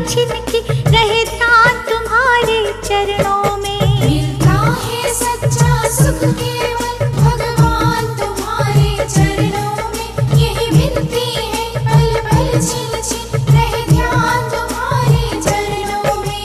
छिनकी रहे ध्यान तुम्हारे चरणों में। मिलता है सच्चा सुख केवल भगवान तुम्हारे चरणों में। यही मिलती है पल पल छिन छिन रहे ध्यान तुम्हारे चरणों में।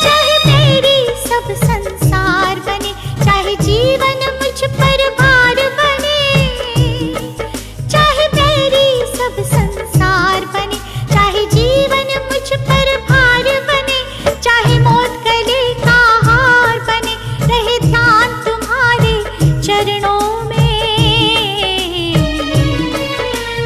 चाहे मेरी सब संसार बने, चाहे जीवन मुझ पर भार बने। चाहे मेरी सब संसार बने, चाहे जीवन मुझ पर भार बने। चाहे मौत गले का हार बने, रहे ध्यान तुम्हारे चरणों में।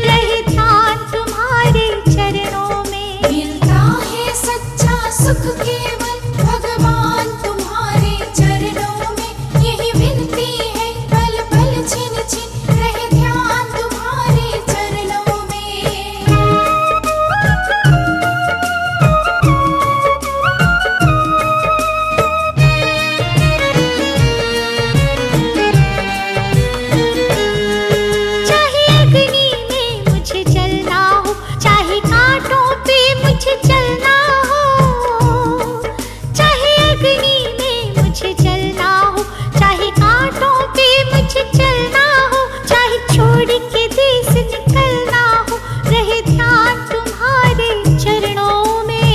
रहे ध्यान तुम्हारे चरणों में। मिलता है सच्चा सुख केवल भगवान तुम्हारे चरणों में। यही मिलती है पल पल छिन छिन रहे ध्यान तुम्हारे चरणों में। चाहे अग्नि में मुझे जलना हो, चाहे कांटों पे मुझे चलना हो। चाहे अग्नि में मुझे जलना हो, चाहे कांटों पे मुझे चलना हो। चाहे छोड़ के देश निकलना हो, रहे ध्यान तुम्हारे चरणों में।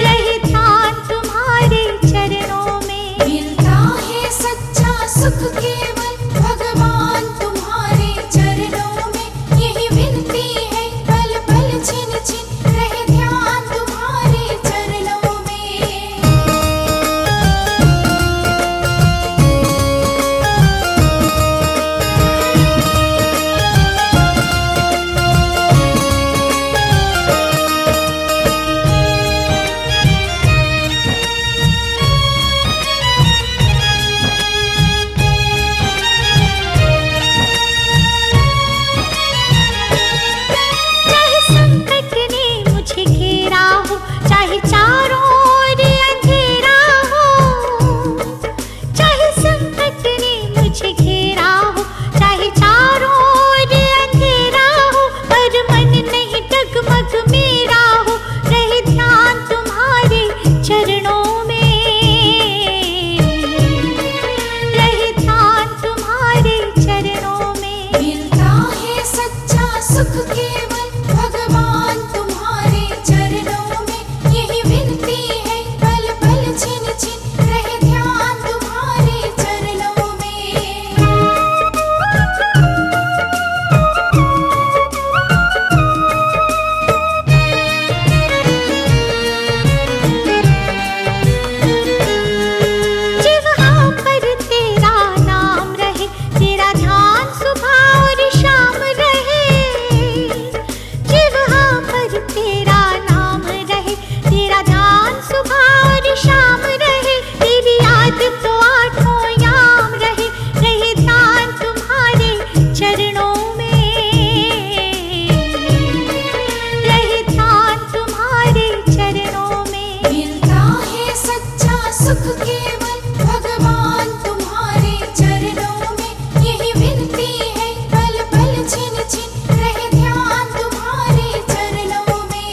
रहे ध्यान तुम्हारे चरणों में। मिलता है सच्चा सुख केवल भगवान तुम्हारे चरणों में। यही मिलती है पल पल छिन छिन रहे ध्यान तुम्हारे चरणों में। चाहे संकट ने मुझे घेरा हो, चाहे चारों ओर अंधेरा हो। चाहे संकट ने मुझे घेरा हो, चाहे चारों ओर अंधेरा हो। पर मन नहीं डगमग मेरा हो, रहे ध्यान तुम्हारे चरणों में। रहे ध्यान तुम्हारे चरणों में। मिलता है सच्चा सुख केवल भगवान तुम्हारे चरणों में। यही मिलती है पल पल छिन छिन रहे ध्यान तुम्हारे चरणों में। जिह्वा पर तेरा नाम रहे, तेरा ध्यान सुबह और शाम रहे। जिह्वा पर तेरा नाम रहे, तेरा ध्यान सुबह और शाम रहे। तेरी याद तो आठों याम रहे, रहे ध्यान तुम्हारे चरणों में। रहे ध्यान तुम्हारे चरणों में। मिलता है सच्चा सुख केवल भगवान तुम्हारे चरणों में। यही मिलती है पल पल छिन छिन रहे ध्यान तुम्हारे चरणों में।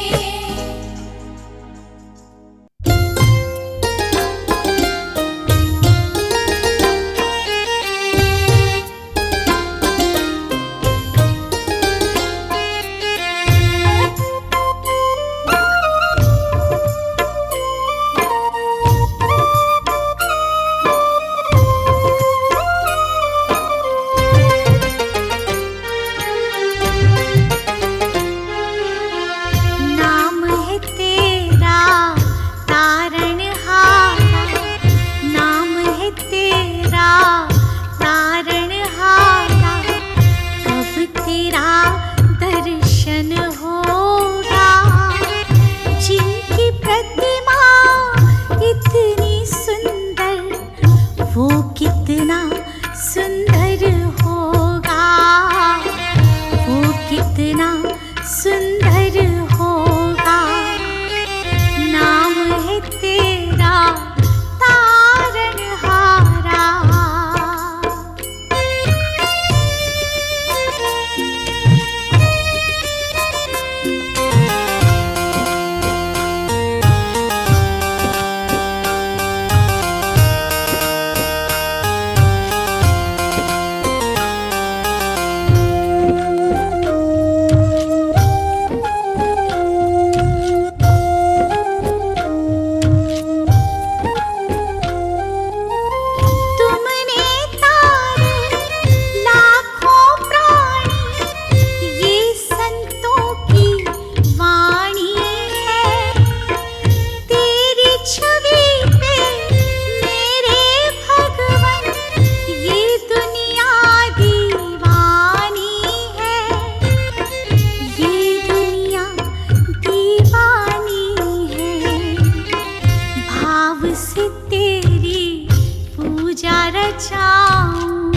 भाव से तेरी पूजा रचाऊं,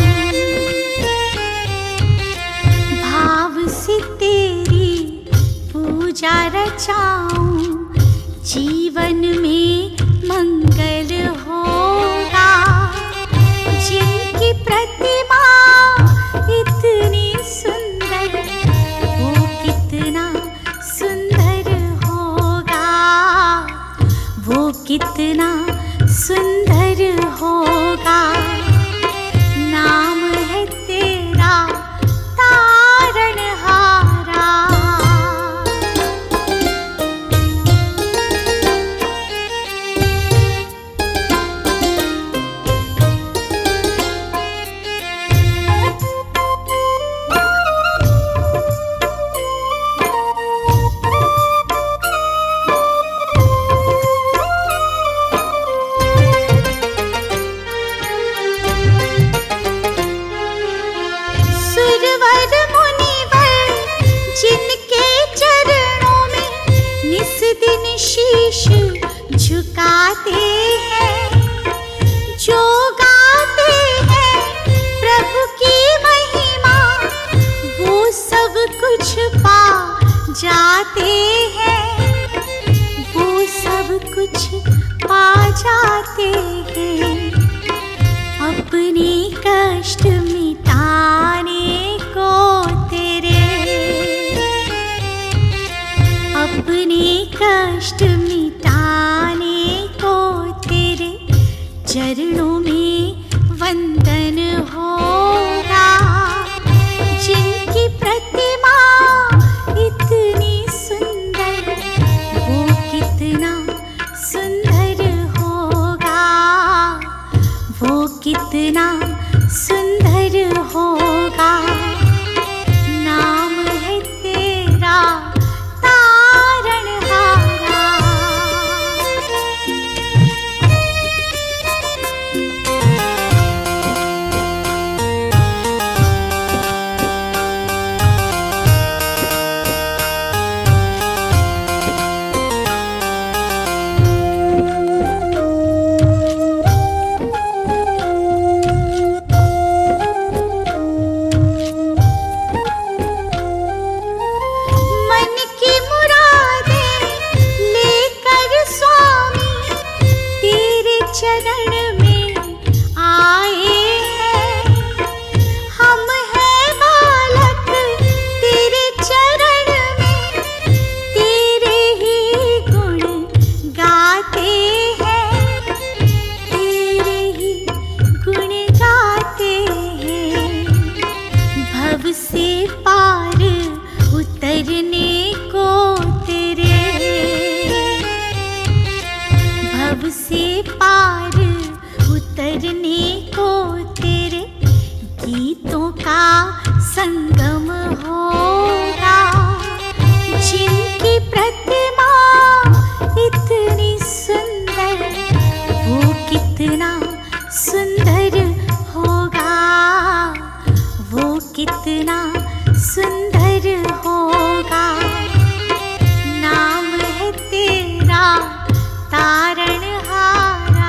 भाव से तेरी पूजा रचाऊं, जीवन में मंगल होगा। जिनकी प्रतिमा इतनी सुंदर, वो कितना सुंदर होगा, वो कितना सुंदर होगा। नाम है तेरा तारणहारा। सुरवर मुनिवर जिनके चरणों में निस दिन शीश झुकाते हैं, जो गाते हैं प्रभु की महिमा, वो सब कुछ पा जाते हैं, वो सब कुछ पा जाते हैं। अपने कष्ट मिटाने को तेरे, अपने कष्ट मिटाने को तेरे चरणों में वंदन होगा। जिनकी प्रतिमा इतनी सुंदर, वो कितना सुंदर होगा, वो कितना सुंदर होगा। नाम है तेरा तारणहारा। मन की मुरादें लेकर स्वामी तेरे चरण में आए हैं। हम हैं बालक तेरे चरण में, तेरे ही गुण गाते हैं, तेरे ही गुण गाते हैं। भव से पार उतरने को तेरे, भव से पार उतरने को तेरे गीतों का संगम होगा। जिनकी प्रतिमा इतनी सुंदर, वो कितना सुंदर होगा, वो कितना सुंदर होगा। नाम है तेरा तारणहारा।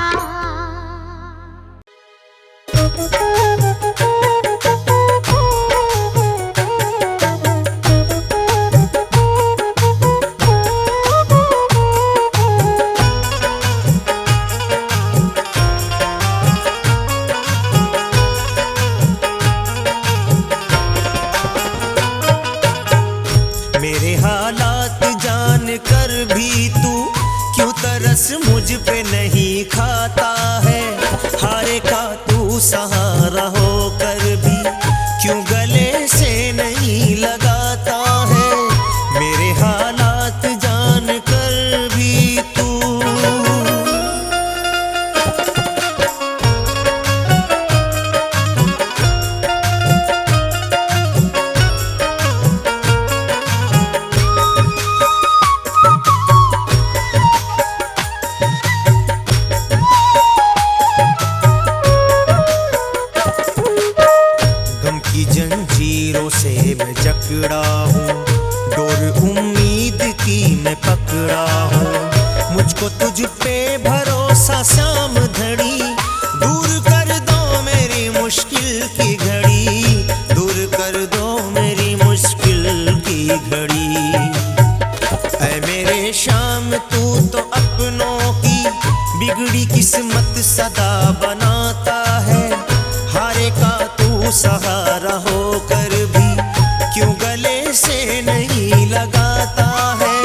मेरे हालात जान कर भी तू क्यों तरस मुझ पे नहीं खाता है। हारे का तू सहारा होकर भी क्यों गले से नहीं लगाता है। मेरे हालात जान कर भी तू सा श्याम धड़ी, दूर कर दो मेरी मुश्किल की घड़ी, दूर कर दो मेरी मुश्किल की घड़ी। ऐ मेरे श्याम तू तो अपनों की बिगड़ी किस्मत सदा बनाता है, हारे का तू सहारा होकर भी क्यों गले से नहीं लगाता है,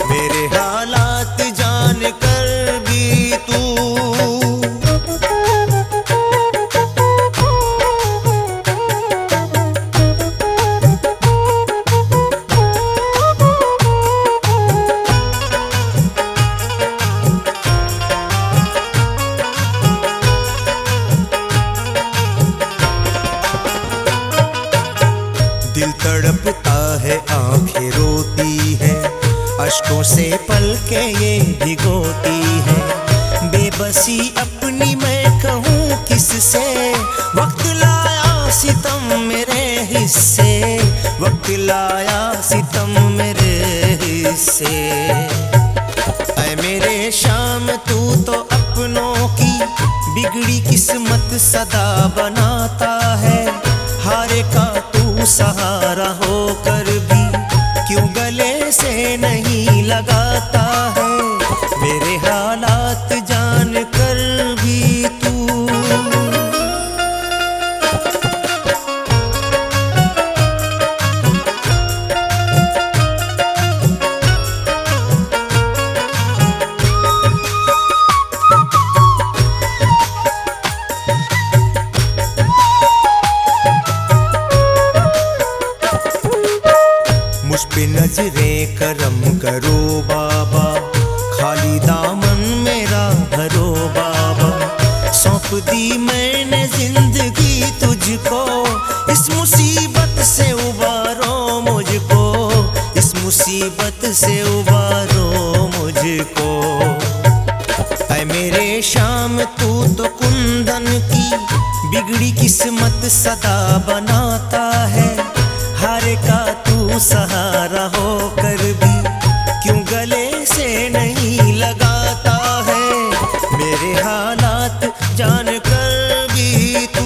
मेरे हालात जान कर भी तू। दिल तड़पता है, आंखें रोती है, अश्कों से पलकें ये भिगोती है, बेबसी अपनी मैं कहूँ किससे, वक्त लाया सितम मेरे हिस्से, वक्त लाया सितम मेरे हिस्से। ऐ मेरे श्याम तू तो अपनों की बिगड़ी किस्मत सदा बनाता है, हारे का तू सहारा होकर भी क्यों गले से नहीं लगाता है, मेरे हालात जान कर भी तू। मुझ पे नजरें करम करो बाबा, खाली दामन मेरा भरो बाबा, सौंप दी मैंने जिंदगी तुझको, इस मुसीबत से उबारो मुझको, इस मुसीबत से उबारो मुझको। ऐ मेरे श्याम तू तो कुंदन की बिगड़ी किस्मत सदा बनाता है, हारे का तू सहारा होकर भी क्यों गले से नहीं लगाता है, मेरे हालात जान कर भी तू।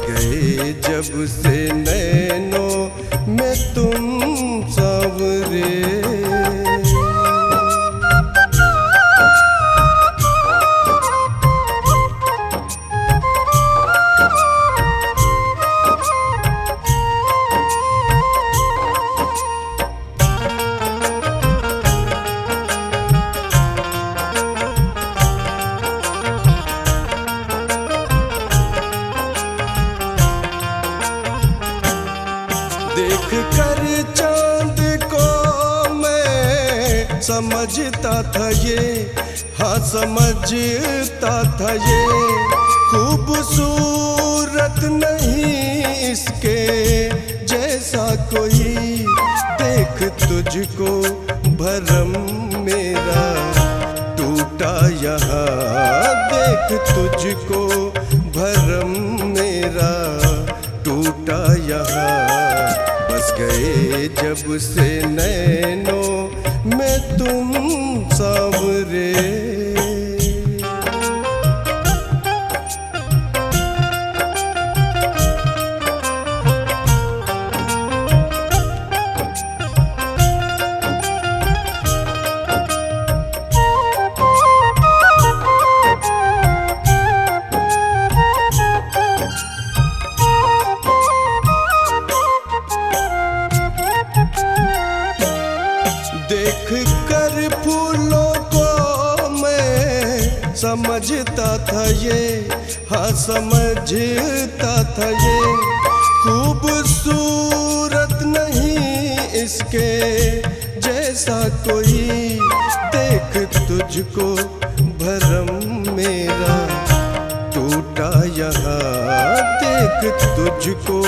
गए जब से नैनों में तुम सांवरे। देख कर चांद को मैं समझता था ये, हाँ समझता था ये, खूबसूरत नहीं इसके जैसा कोई। देख तुझको भरम मेरा टूटा यहाँ, देख तुझको भरम मेरा टूटा यहाँ। बस गए जब से नैनों में तुम सांवरे। देख कर फूलों को मैं समझता था ये, हाँ समझता था ये, खूबसूरत नहीं इसके जैसा कोई। देख तुझको भरम मेरा टूटा यहाँ, देख तुझको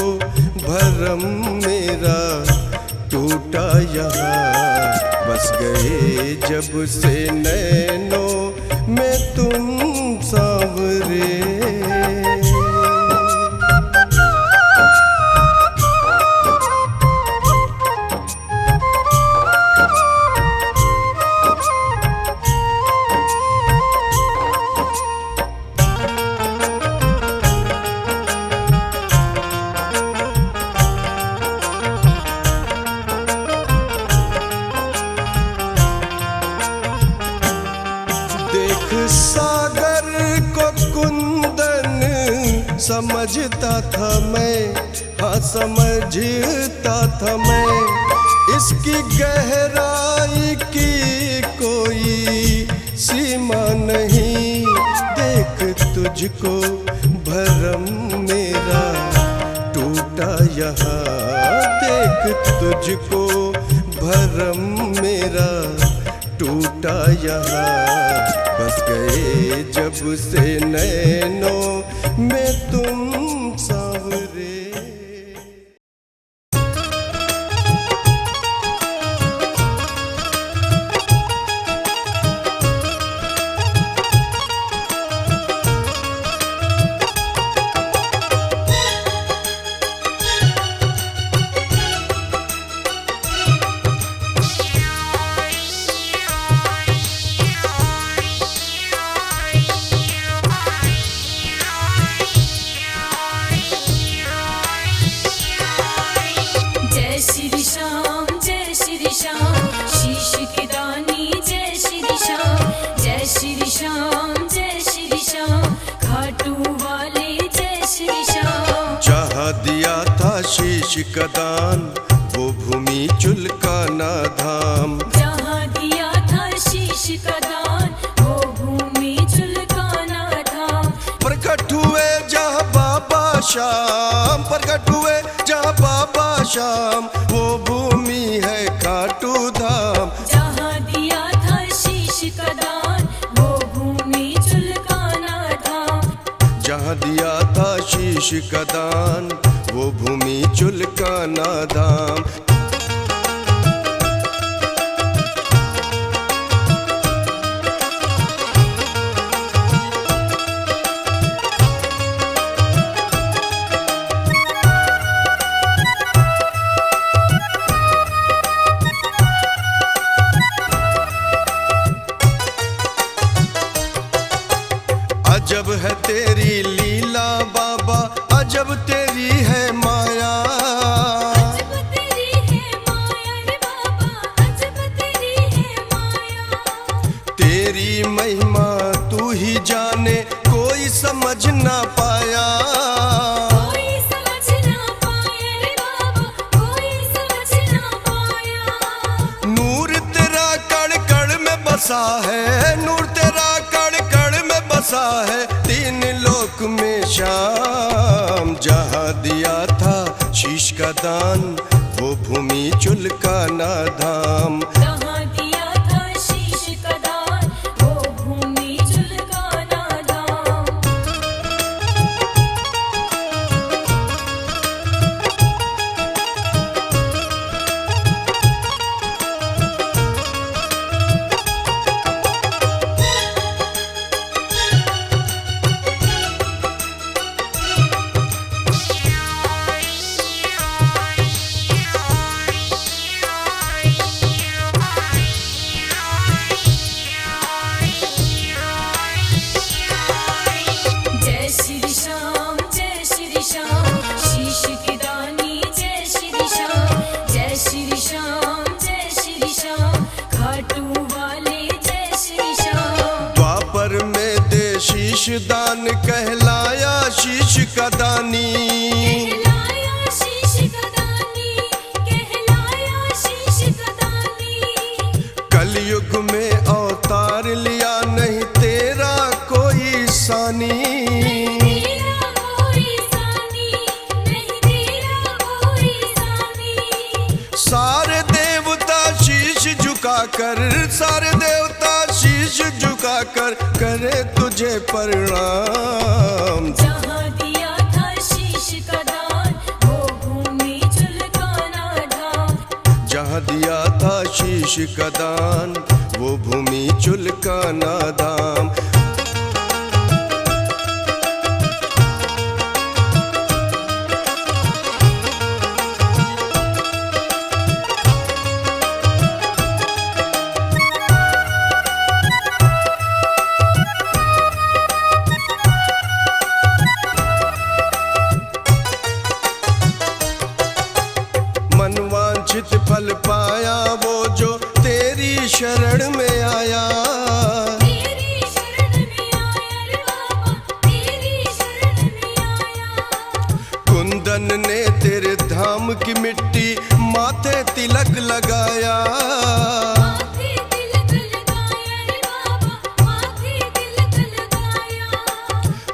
भरम मेरा टूटा यहाँ। बस गए जब से नैनों में तुम सांवरे। देख सागर को कुंदन समझता था मैं, हाँ समझता था मैं, इसकी गहराई की कोई सीमा नहीं। देख तुझको भरम मेरा टूटा यहाँ, देख तुझको भरम मेरा टूटा यहाँ। बस गए जब से नैनों में तुम सांवरे। दिया था शीश का दान वो भूमि चुलकाना धाम। जहाँ दिया था शीश का दान वो भूमि चुलकाना धाम। प्रकट हुए जहाँ बाबा श्याम, प्रकट हुए जहाँ बाबा श्याम, वो भूमि है खाटू धाम। जहाँ दिया था शीश का दान वो भूमि चुलकाना धाम। जहाँ दिया था शीश का दान वो भूमि चुलकाना धाम। अजब है तेरी लीला बाबा, अजब बसा है, नूर तेरा कण कण में बसा है, तीन लोक में श्याम। जहाँ दिया था शीश का दान, वो भूमि चुलकाना धाम। जहाँ दिया था शीश का दान, वो भूमि चुलकाना धाम। जय श्री श्याम, जय श्री श्याम, शीश की दानी जय श्री श्याम। जय श्री श्याम, जय श्री श्याम, खाटू वाले जय श्री श्याम। द्वापर में दे शीश दान, कहलाया शीश का दानी। कहलाया शीश का दानी, कहलाया शीश का दानी। कलयुग में अवतार लिया, नहीं तेरा कोई सानी। नहीं तेरा कोई सानी, नहीं तेरा कोई सानी। सारे देवता शीश झुकाकर, सारे देवता शीश झुकाकर करे तुझे प्रणाम। जहाँ दिया था शीश का दान, वो भूमि चुलकाना धाम। जहाँ दिया था शीश का दान, वो भूमि चुलकाना धाम। मनवांछित फल पाया, वो जो तेरी शरण में आया। तेरी शरण में आया रे बाबा, तेरी शरण में आया। कुंदन ने तेरे धाम की मिट्टी माथे तिलक लगाया। माथे तिलक लगाया रे बाबा, माथे तिलक लगाया।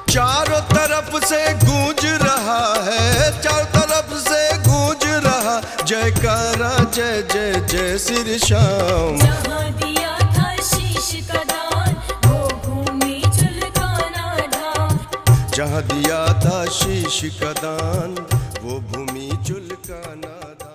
चारों तरफ से गूंज रहा है, चारों तरफ से गूंज रहा जयकारा, जय जय जय श्री श्याम। जहाँ दिया था शीश का दान, वो भूमि चुलकाना धाम। जहाँ दिया था शीश का दान, वो भूमि चुलकाना धाम।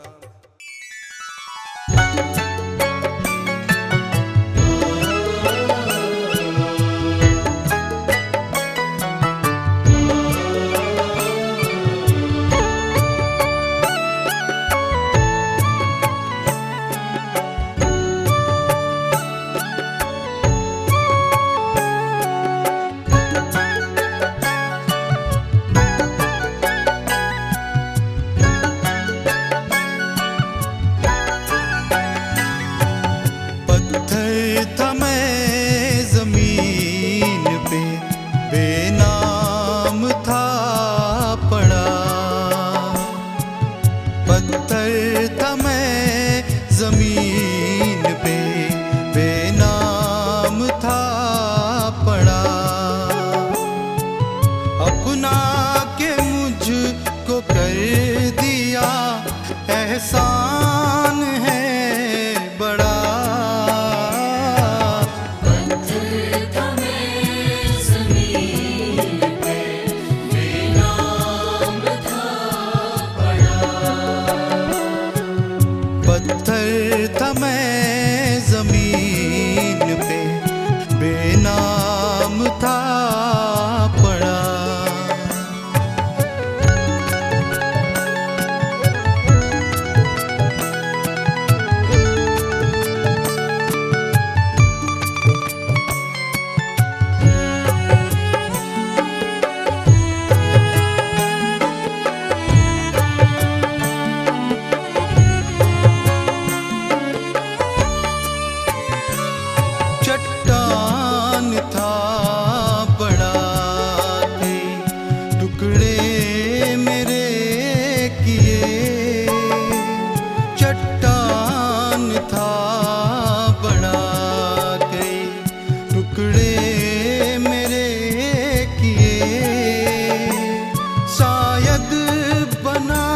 बेहद बना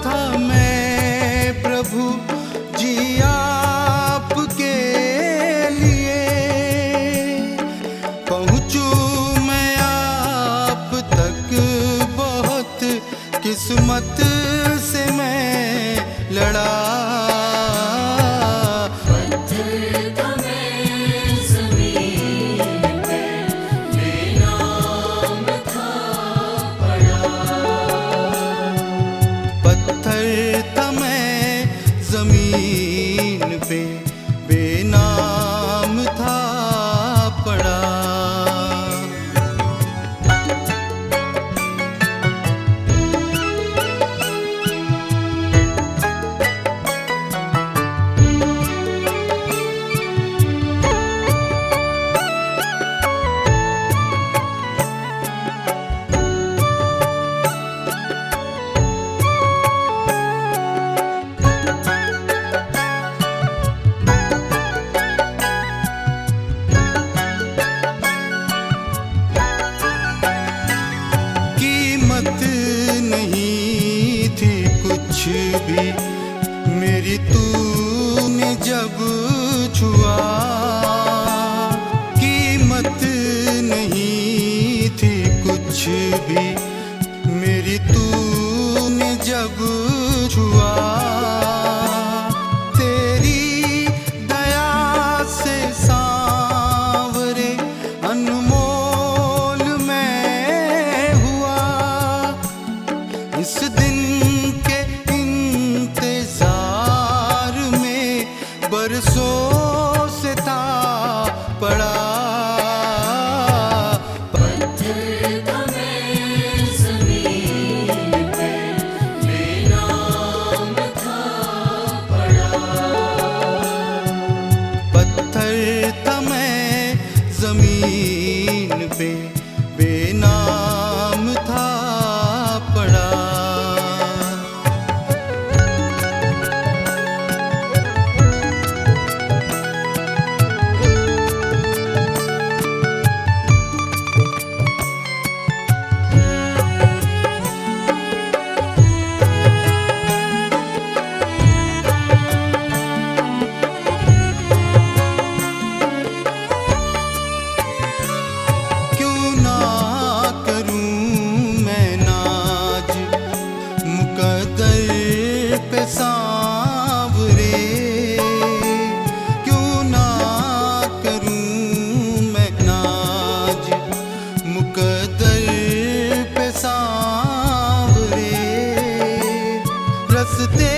था मैं प्रभु जी आपके लिए। पहुँचूं मैं आप तक बहुत किस्मत से मैं लड़ा। ज़मीन पे बेनाम था पड़ा। नहीं थी कुछ भी मेरी तूने जब छुआ। कीमत नहीं थी कुछ भी मेरी तूने जब छुआ। तेरी दया से सांवरे अनमोल मैं हुआ। इस दिन के इंतजार में बरसों से था पड़ा। पत्थर था मैं ज़मीन पे बेनाम था पड़ा। सांवरे क्यों ना करूं मैं नाज मुकद्दर पे सांवरे। रस्ते